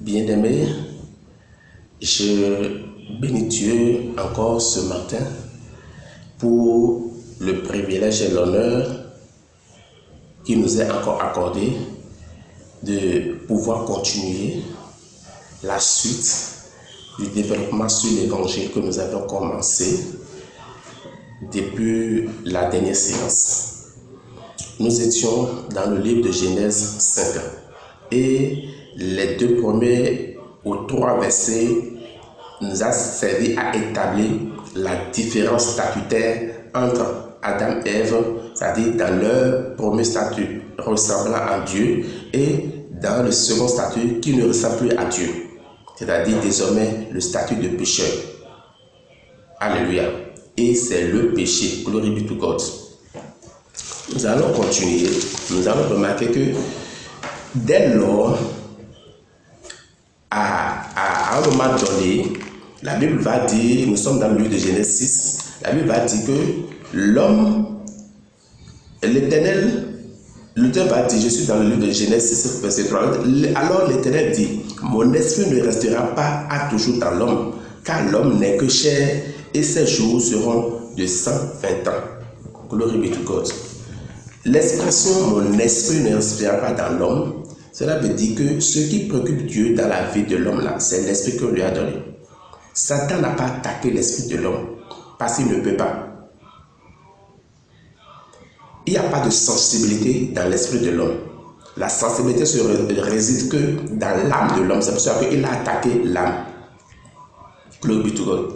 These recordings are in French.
Bien-aimés, je bénis Dieu encore ce matin pour le privilège et l'honneur qui nous est encore accordé de pouvoir continuer la suite du développement sur l'évangile que nous avons commencé depuis la dernière séance. Nous étions dans le livre de Genèse 5 et les deux premiers ou trois versets nous a servi à établir la différence statutaire entre Adam et Ève, c'est-à-dire dans leur premier statut ressemblant à Dieu et dans le second statut qui ne ressemble plus à Dieu, c'est-à-dire désormais le statut de pécheur. Alléluia. Et c'est le péché. Glory be to God. Nous allons continuer. Nous allons remarquer que dès lors, à un moment donné, la Bible va dire, nous sommes dans le livre de Genèse 6, la Bible va dire que l'homme, l'Éternel, l'auteur va dire, je suis dans le livre de Genèse 6, verset 3, alors l'Éternel dit, mon esprit ne restera pas à toujours dans l'homme, car l'homme n'est que chair et ses jours seront de 120 ans. Glory be to God. L'expression mon esprit ne restera pas dans l'homme, cela veut dire que ce qui préoccupe Dieu dans la vie de l'homme là, c'est l'esprit qu'on lui a donné. Satan n'a pas attaqué l'esprit de l'homme parce qu'il ne peut pas. Il n'y a pas de sensibilité dans l'esprit de l'homme. La sensibilité ne réside que dans l'âme de l'homme. C'est pour ça qu'il a attaqué l'âme. Glory be to God.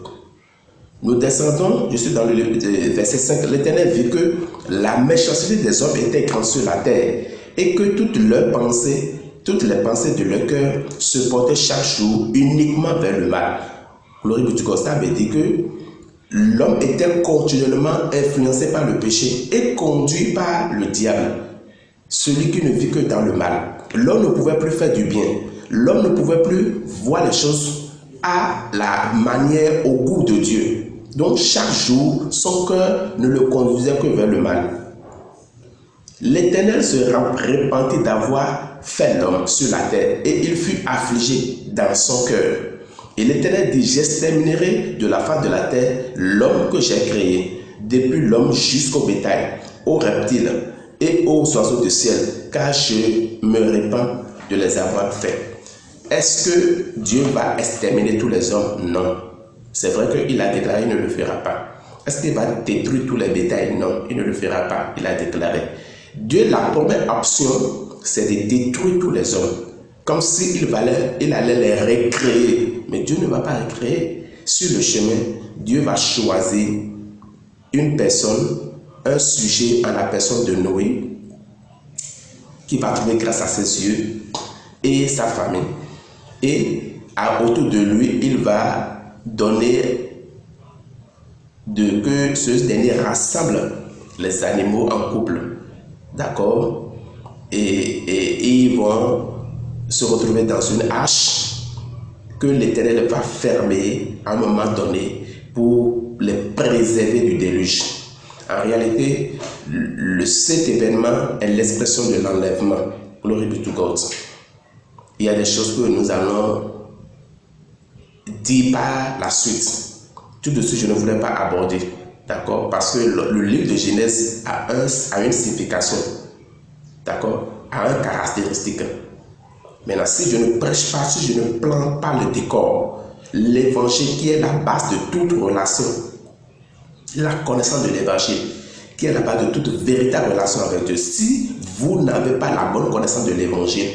Nous descendons, je suis dans le verset 5, l'Éternel vit que la méchanceté des hommes était grande sur la terre et que toutes les pensées de leur cœur se portaient chaque jour uniquement vers le mal. Glory be to God. Ça veut dire que l'homme était continuellement influencé par le péché et conduit par le diable, celui qui ne vit que dans le mal. L'homme ne pouvait plus faire du bien. L'homme ne pouvait plus voir les choses à la manière, au goût de Dieu. Donc chaque jour, son cœur ne le conduisait que vers le mal. L'Éternel se repentit d'avoir fait l'homme sur la terre et il fut affligé dans son cœur. Et l'Éternel dit, j'exterminerai de la face de la terre l'homme que j'ai créé, depuis l'homme jusqu'au bétail, aux reptiles et aux oiseaux du ciel, car je me répands de les avoir faits. Est-ce que Dieu va exterminer tous les hommes? Non. C'est vrai qu'il a déclaré, il ne le fera pas. Est-ce qu'il va détruire tous les bétails? Non, il ne le fera pas, il a déclaré. Dieu, la première option, c'est de détruire tous les hommes. Comme s'il allait les recréer. Mais Dieu ne va pas recréer. Sur le chemin, Dieu va choisir une personne, un sujet en la personne de Noé, qui va trouver grâce à ses yeux et sa famille. Et autour de lui, il va donner que ce dernier rassemble les animaux en couple. D'accord? Et ils vont se retrouver dans une arche que l'Éternel va fermer à un moment donné pour les préserver du déluge. En réalité, cet événement est l'expression de l'enlèvement. Glory be to God. Il y a des choses que nous allons dire par la suite. Tout de suite, je ne voulais pas aborder. D'accord? Parce que le livre de Genèse a une signification. D'accord? A un caractéristique. Maintenant, si je ne prêche pas, si je ne plante pas le décor, l'évangile qui est la base de toute relation, la connaissance de l'évangile, qui est la base de toute véritable relation avec Dieu. Si vous n'avez pas la bonne connaissance de l'évangile,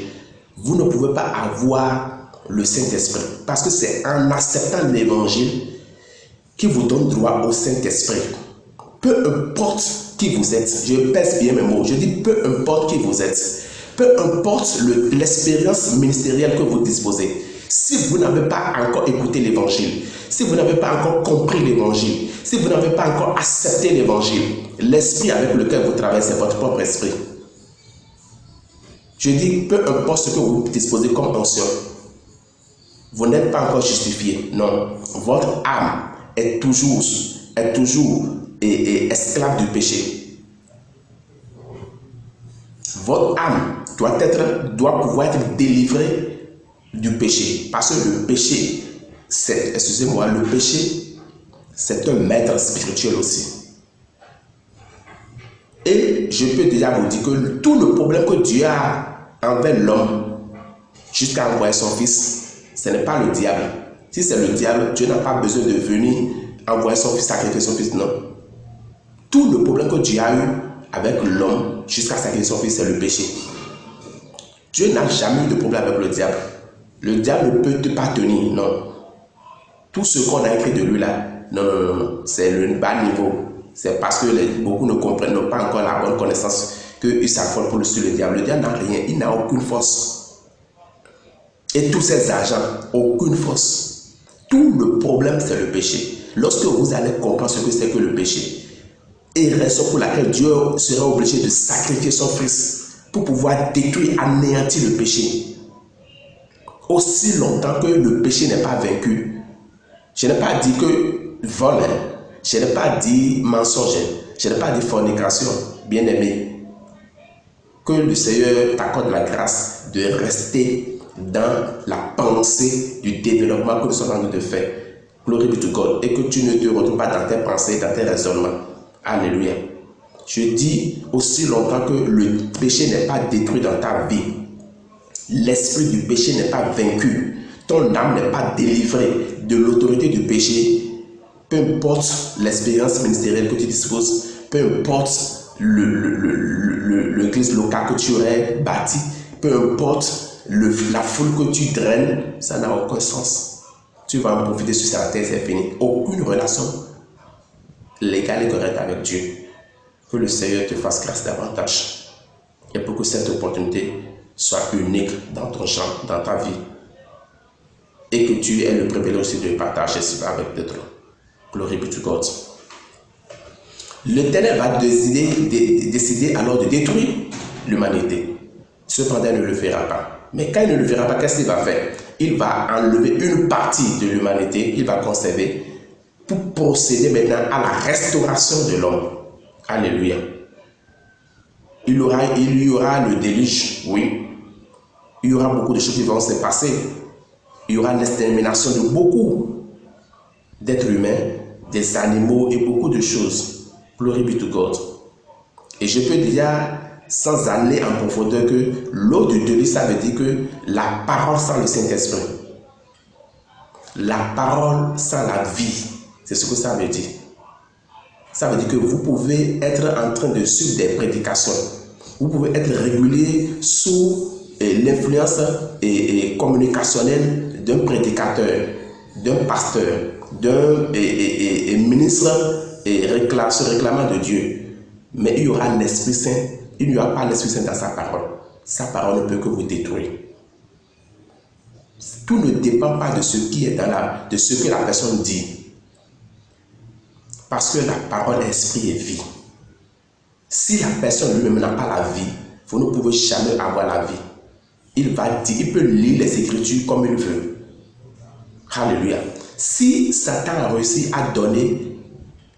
vous ne pouvez pas avoir le Saint-Esprit. Parce que c'est en acceptant l'évangile qui vous donne droit au Saint-Esprit. Peu importe qui vous êtes, je pèse bien mes mots, je dis peu importe qui vous êtes, peu importe l'expérience ministérielle que vous disposez, si vous n'avez pas encore écouté l'évangile, si vous n'avez pas encore compris l'évangile, si vous n'avez pas encore accepté l'évangile, l'esprit avec lequel vous travaillez, c'est votre propre esprit. Je dis peu importe ce que vous disposez comme onction, vous n'êtes pas encore justifié. Non, votre âme est toujours esclave du péché. Votre âme doit pouvoir être délivrée du péché. Parce que le péché, excusez-moi, le péché, c'est un maître spirituel aussi. Et je peux déjà vous dire que tout le problème que Dieu a envers l'homme, jusqu'à envoyer son fils, ce n'est pas le diable. Si c'est le diable, Dieu n'a pas besoin de venir envoyer son fils, sacrifier son fils, non. Tout le problème que Dieu a eu avec l'homme, jusqu'à sacrifier son fils, c'est le péché. Dieu n'a jamais eu de problème avec le diable. Le diable ne peut pas tenir, non. Tout ce qu'on a écrit de lui là, non, c'est le bas niveau. C'est parce que beaucoup ne comprennent pas encore la bonne connaissance qu'ils s'affrontent pour le diable. Le diable n'a rien, il n'a aucune force. Et tous ces agents, aucune force. Tout le problème, c'est le péché. Lorsque vous allez comprendre ce que c'est que le péché, et raison pour laquelle Dieu sera obligé de sacrifier son fils pour pouvoir détruire, anéantir le péché. Aussi longtemps que le péché n'est pas vaincu, je n'ai pas dit que vol, je n'ai pas dit mensonge, je n'ai pas dit fornication, bien aimé. Que le Seigneur t'accorde la grâce de rester dans la pensée du développement que nous sommes en train de faire. Glory be to God. Et que tu ne te retrouves pas dans tes pensées, dans tes raisonnements. Alléluia. Je dis aussi longtemps que le péché n'est pas détruit dans ta vie. L'esprit du péché n'est pas vaincu. Ton âme n'est pas délivrée de l'autorité du péché. Peu importe l'expérience ministérielle que tu disposes, peu importe l'église locale que tu aurais bâtie, peu importe la foule que tu draines, ça n'a aucun sens. Tu vas en profiter sur sa terre, c'est fini. Aucune relation légale et correcte avec Dieu. Que le Seigneur te fasse grâce davantage. Et pour que cette opportunité soit unique dans ton champ, dans ta vie. Et que tu aies le privilège aussi de partager cela avec d'autres. Glory be to God. L'Éternel va décider alors de détruire l'humanité. Cependant, il ne le fera pas. Mais quand il ne le fera pas, qu'est-ce qu'il va faire? Il va enlever une partie de l'humanité, il va conserver, pour procéder maintenant à la restauration de l'homme. Alléluia. Il y aura le déluge, oui. Il y aura beaucoup de choses qui vont se passer. Il y aura l'extermination de beaucoup d'êtres humains, des animaux et beaucoup de choses. Glory be to God. Et je peux dire, sans aller en profondeur, que l'eau de déluge, ça veut dire que la parole sans le Saint-Esprit. La parole sans la vie. C'est ce que ça veut dire. Ça veut dire que vous pouvez être en train de suivre des prédications. Vous pouvez être régulier sous l'influence communicationnelle d'un prédicateur, d'un pasteur, d'un ministre se réclamant de Dieu. Mais il y aura l'Esprit Saint. Il n'y aura pas l'Esprit Saint dans sa parole. Sa parole ne peut que vous détruire. Tout ne dépend pas de ce qui est de ce que la personne dit. Parce que la parole, esprit et vie. Si la personne lui-même n'a pas la vie, vous ne pouvez jamais avoir la vie. Il peut lire les Écritures comme il veut. Alléluia. Si Satan a réussi à donner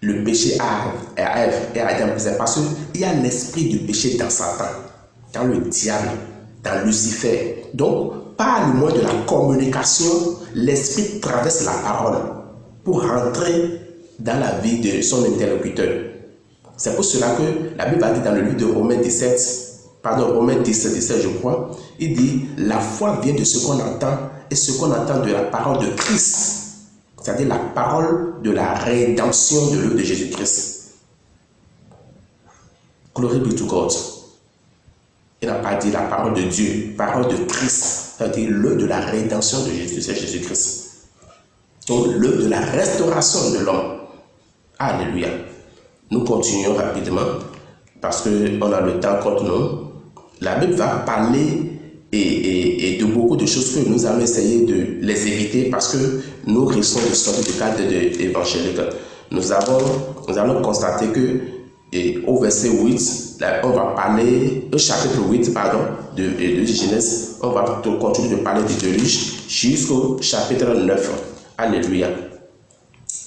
le péché à Ève et à Adam, c'est parce qu'il y a l'esprit du péché dans Satan, dans le diable, dans Lucifer. Donc, par le moyen de la communication, l'esprit traverse la parole pour rentrer dans la vie de son interlocuteur. C'est pour cela que la Bible a dit dans le livre de Romains 10, 17, je crois, il dit, la foi vient de ce qu'on entend et ce qu'on entend de la parole de Christ. C'est-à-dire la parole de la rédemption de l'œuvre de Jésus-Christ. Glory be to God. Il n'a pas dit la parole de Dieu, parole de Christ. C'est-à-dire l'œuvre de la rédemption de Jésus-Christ. Donc l'œuvre de la restauration de l'homme. Alléluia. Nous continuons rapidement parce qu'on a le temps contre nous. La Bible va parler et de beaucoup de choses que nous allons essayer de les éviter parce que nous risquons de sortir du cadre évangélique. Nous allons constater que au verset 8, là, on va parler, au chapitre 8, pardon, de Genèse, on va continuer de parler du déluge jusqu'au chapitre 9. Alléluia.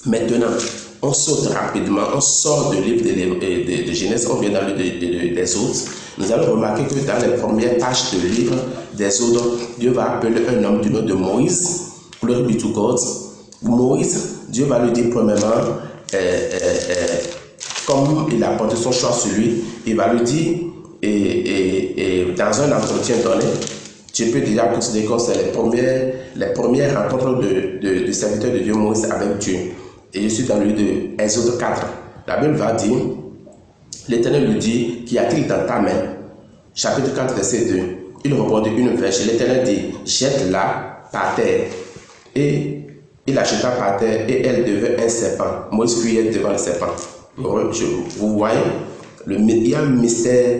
Maintenant, on saute rapidement, on sort du livre de Genèse, on vient dans le des autres. Nous allons remarquer que dans les premières pages du livre d'Exode, Dieu va appeler un homme du nom de Moïse. Glory be to God. Moïse, Dieu va lui dire premièrement, comme il a porté son choix sur lui, il va lui dire, dans un entretien donné, tu peux déjà considérer que c'est les premières rencontres de serviteurs de Dieu Moïse avec Dieu. Et je suis dans le livre de Exode 4. La Bible va dire, l'Éternel lui dit, qu'y a-t-il dans ta main? Chapitre 4, verset 2. Il répondit une flèche. L'Éternel dit, jette-la par terre. Et il la jeta par terre et elle devint un serpent. Moïse fuyait devant le serpent. Vous voyez, il y a un mystère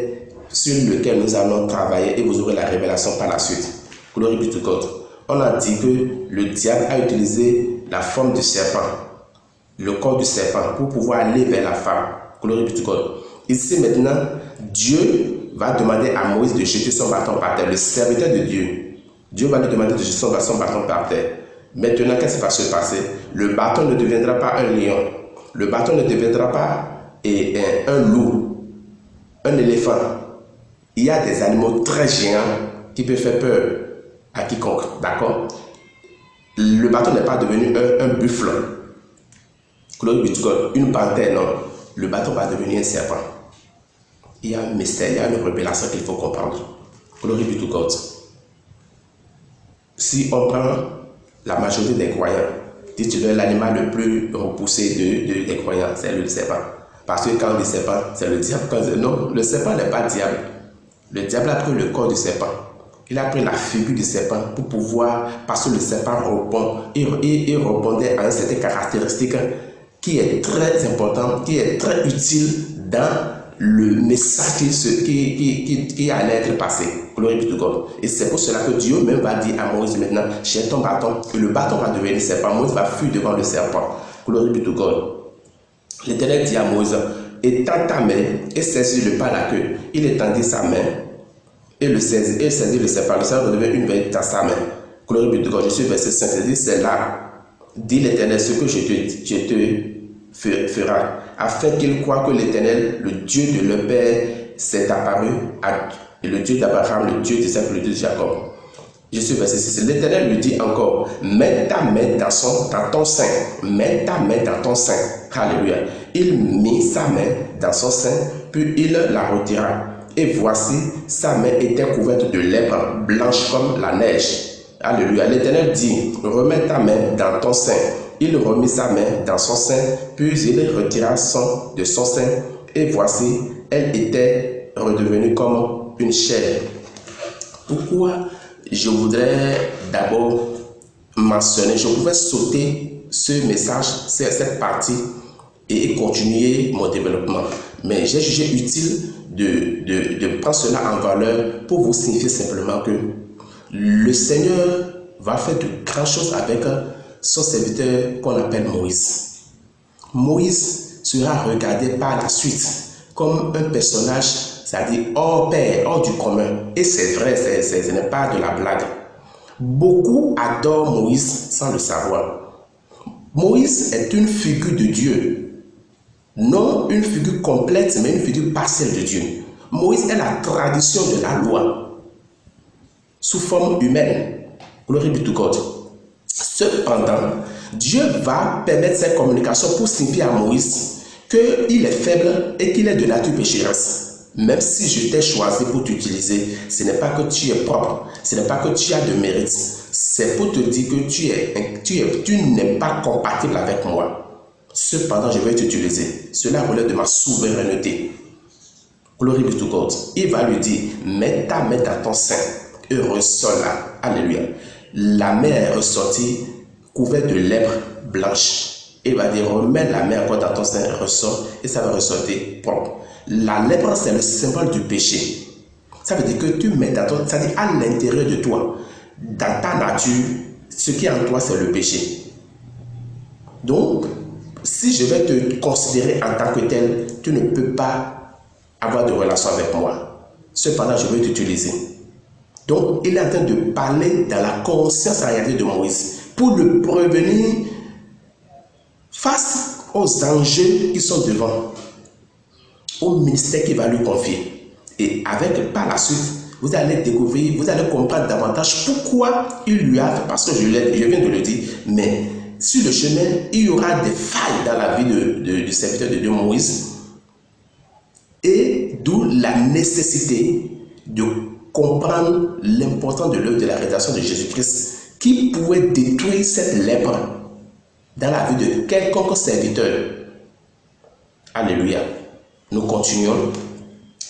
sur lequel nous allons travailler et vous aurez la révélation par la suite. Glory be to God. On a dit que le diable a utilisé la forme du serpent, le corps du serpent, pour pouvoir aller vers la femme. Glory be to God. Ici maintenant, Dieu va demander à Moïse de jeter son bâton par terre. Le serviteur de Dieu, Dieu va lui demander de jeter son bâton par terre. Maintenant, qu'est-ce qui va se passer? Le bâton ne deviendra pas un lion. Le bâton ne deviendra pas un loup, un éléphant. Il y a des animaux très géants qui peuvent faire peur à quiconque. D'accord? Le bâton n'est pas devenu un buffle. Glory be to God. Une panthère, non. Le bâton va devenir un serpent. Il y a un mystère, il y a une révélation qu'il faut comprendre. Glory be to God. Si on prend la majorité des croyants, dit l'animal le plus repoussé des croyants, c'est le serpent. Parce que quand on dit serpent, c'est le diable. Non, le serpent n'est pas le diable. Le diable a pris le corps du serpent. Il a pris la figure du serpent pour pouvoir, parce que le serpent répond, il répondait à une certaine caractéristique qui est très importante, qui est très utile dans le message qui allait être passé. Glory be to God. Et c'est pour cela que Dieu même va dire à Moïse maintenant, jette ton bâton, et le bâton va devenir serpent. Moïse va fuir devant le serpent. Glory be to God. L'Éternel dit à Moïse, étends ta main et saisis-le par la queue. Il étendit sa main et le saisit le serpent. Le serpent devient une bête dans sa main. Glory be to God. Je suis verset 5. Il dit, c'est là, dit l'Éternel, ce que je te fera, afin qu'il croit que l'Éternel, le Dieu de leur père, s'est apparu et le Dieu d'Abraham, le Dieu d'Isaac, le Dieu de Jacob. Je suis verset 6. L'Éternel lui dit encore, mets ta main dans ton sein. Mets ta main dans ton sein. Alléluia. Il mit sa main dans son sein, puis il la retira. Et voici, sa main était couverte de lèpre, blanche comme la neige. Alléluia. L'Éternel dit, remets ta main dans ton sein. Il remit sa main dans son sein, puis il retira de son sein. Et voici, elle était redevenue comme une chair. Pourquoi je voudrais d'abord mentionner, je pouvais sauter ce message, cette partie, et continuer mon développement. Mais j'ai jugé utile de prendre cela en valeur pour vous signifier simplement que le Seigneur va faire de grandes choses avec son serviteur qu'on appelle Moïse. Moïse sera regardé par la suite comme un personnage, c'est-à-dire hors pair, hors du commun. Et c'est vrai, ce n'est pas de la blague. Beaucoup adorent Moïse sans le savoir. Moïse est une figure de Dieu. Non une figure complète, mais une figure partielle de Dieu. Moïse est la tradition de la loi, sous forme humaine. Glory be to God. Cependant, Dieu va permettre cette communication pour signifier à Moïse qu'il est faible et qu'il est de nature pécheresse. Même si je t'ai choisi pour t'utiliser, ce n'est pas que tu es propre, ce n'est pas que tu as de mérite, c'est pour te dire que tu n'es pas compatible avec moi. Cependant, je vais t'utiliser. Cela relève de ma souveraineté. Glory be to God. Il va lui dire, mets ta main dans ton sein et ressors-la. Alléluia. La main est ressortie couverte de lèpre blanche. Il va dire, remets la main encore dans ton sein et ressort, et ça va ressortir propre. La lèpre, c'est le symbole du péché. Ça veut dire que tu mets dans ton, ça veut dire à l'intérieur de toi, dans ta nature, ce qui est en toi, c'est le péché. Donc, si je vais te considérer en tant que tel, tu ne peux pas avoir de relation avec moi. Cependant, je vais t'utiliser. Donc, il est en train de parler dans la conscience réalité de Moïse pour le prévenir face aux enjeux qui sont devant, au ministère qu'il va lui confier. Et avec, par la suite, vous allez découvrir, vous allez comprendre davantage pourquoi il lui a fait, parce que je viens de le dire, mais sur le chemin, il y aura des failles dans la vie du serviteur de Dieu Moïse, et d'où la nécessité de comprendre l'importance de l'œuvre de la rédemption de Jésus-Christ qui pouvait détruire cette lèpre dans la vie de quelconque serviteur. Alléluia. Nous continuons,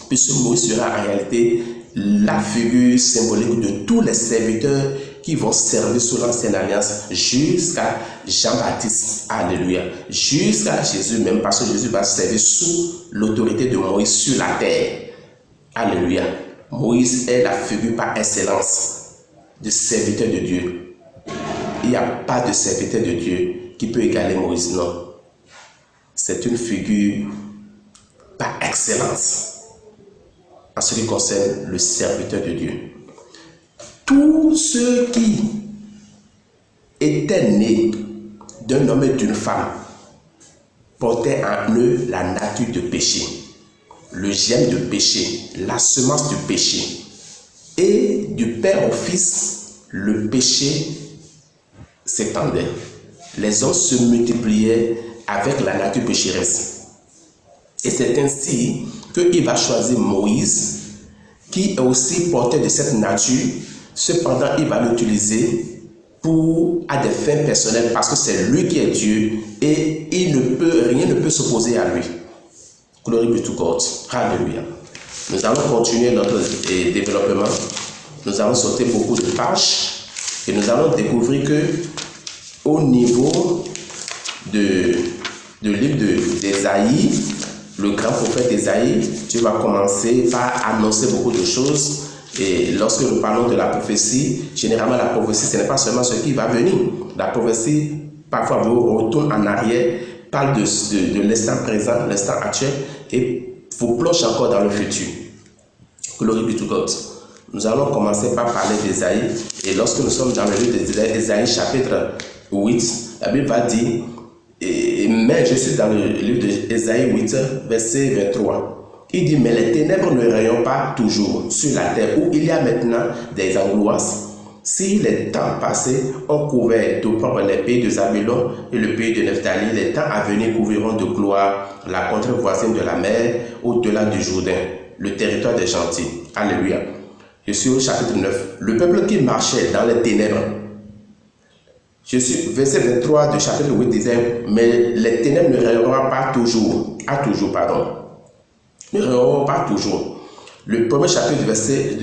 puisque Moïse sera en réalité la figure symbolique de tous les serviteurs qui vont servir sous l'ancienne alliance jusqu'à Jean-Baptiste. Alléluia. Jusqu'à Jésus même, parce que Jésus va servir sous l'autorité de Moïse sur la terre. Alléluia. Moïse est la figure par excellence de serviteur de Dieu. Il n'y a pas de serviteur de Dieu qui peut égaler Moïse, non. C'est une figure par excellence en ce qui concerne le serviteur de Dieu. Tous ceux qui étaient nés d'un homme et d'une femme portaient en eux la nature de péché, le germe de péché, la semence du péché. Et du père au fils, le péché s'étendait. Les hommes se multipliaient avec la nature pécheresse. Et c'est ainsi qu'il va choisir Moïse, qui est aussi porteur de cette nature. Cependant, il va l'utiliser à des fins personnelles, parce que c'est lui qui est Dieu et rien ne peut s'opposer à lui. Glory be to God. Alléluia. Nous allons continuer notre développement. Nous allons sauter beaucoup de pages et nous allons découvrir que au niveau du livre d'Ésaïe, le grand prophète Ésaïe, Dieu va commencer par annoncer beaucoup de choses. Et lorsque nous parlons de la prophétie, généralement la prophétie, ce n'est pas seulement ce qui va venir. La prophétie, parfois, vous retourne en arrière, parle de l'instant présent, l'instant actuel, et vous plonge encore dans le futur. Glory be to God. Nous allons commencer par parler d'Ésaïe. Et lorsque nous sommes dans le livre d'Ésaïe, chapitre 8, la Bible va dire, mais je suis dans le livre d'Ésaïe 8, verset 23. Il dit, mais les ténèbres ne rayonnent pas toujours sur la terre où il y a maintenant des angoisses. Si les temps passés ont couvert d'opprobre les pays de Zabulon et le pays de Nephtali, les temps à venir couvriront de gloire la contrée voisine de la mer au-delà du Jourdain, le territoire des gentils. Alléluia. Je suis au chapitre 9. Le peuple qui marchait dans les ténèbres. Je suis verset 23 du chapitre 8 disait, mais les ténèbres ne rayonneront pas toujours. Ne rayonneront pas toujours. Le premier verset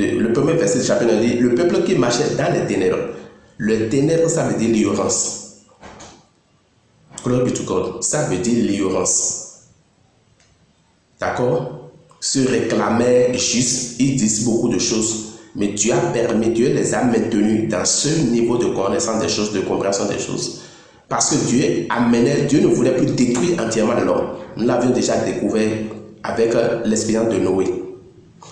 du chapitre dit, le peuple qui marchait dans les ténèbres. Le ténèbres, ça veut dire l'ignorance. Glory be to God. Ça veut dire l'ignorance. D'accord? Se réclamaient juste, ils disent beaucoup de choses. Mais Dieu les a maintenus dans ce niveau de connaissance des choses, de compréhension des choses. Parce que Dieu ne voulait plus détruire entièrement l'homme. Nous l'avions déjà découvert avec l'expérience de Noé.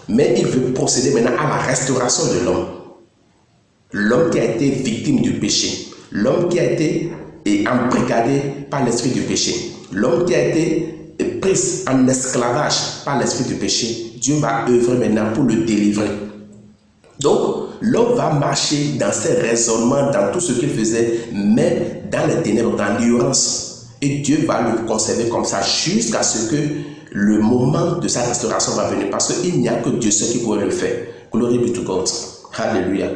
Mais il veut procéder maintenant à la restauration de l'homme. L'homme qui a été victime du péché. L'homme qui a été embrigadé par l'esprit du péché. L'homme qui a été pris en esclavage par l'esprit du péché. Dieu va œuvrer maintenant pour le délivrer. Donc, l'homme va marcher dans ses raisonnements, dans tout ce qu'il faisait, mais dans les ténèbres, dans l'ignorance. Et Dieu va le conserver comme ça jusqu'à ce que le moment de sa restauration va venir. Parce qu'il n'y a que Dieu seul qui pourrait le faire. Glory be to God. Alléluia.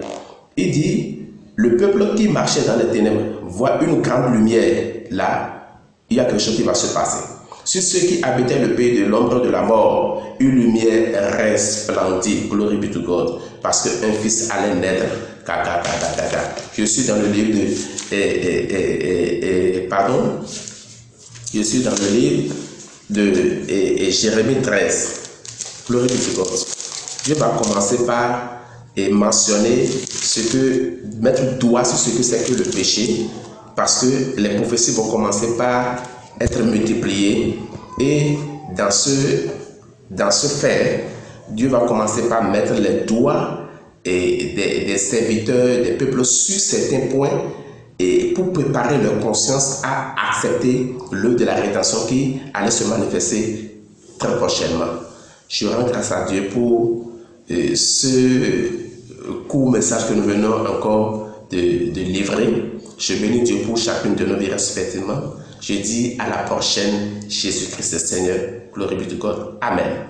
Il dit, le peuple qui marchait dans les ténèbres voit une grande lumière. Là, il y a quelque chose qui va se passer. Sur ceux qui habitaient le pays de l'ombre de la mort, une lumière resplendit. Glory be to God. Parce qu'un fils allait naître. Je suis dans le livre Je suis dans le livre de Jérémie 13. Glory be to God. Dieu va commencer par mentionner mettre doigt sur ce que c'est que le péché. Parce que les prophéties vont commencer par être multipliées. Et dans ce fait, Dieu va commencer par mettre les doigts des serviteurs, des peuples sur certains points et pour préparer leur conscience à accepter l'œuvre de la rédemption qui allait se manifester très prochainement. Je rends grâce à Dieu pour ce court message que nous venons encore de livrer. Je bénis Dieu pour chacune de nos vies respectivement. Je dis à la prochaine, Jésus-Christ Seigneur. Glory be to God. Amen.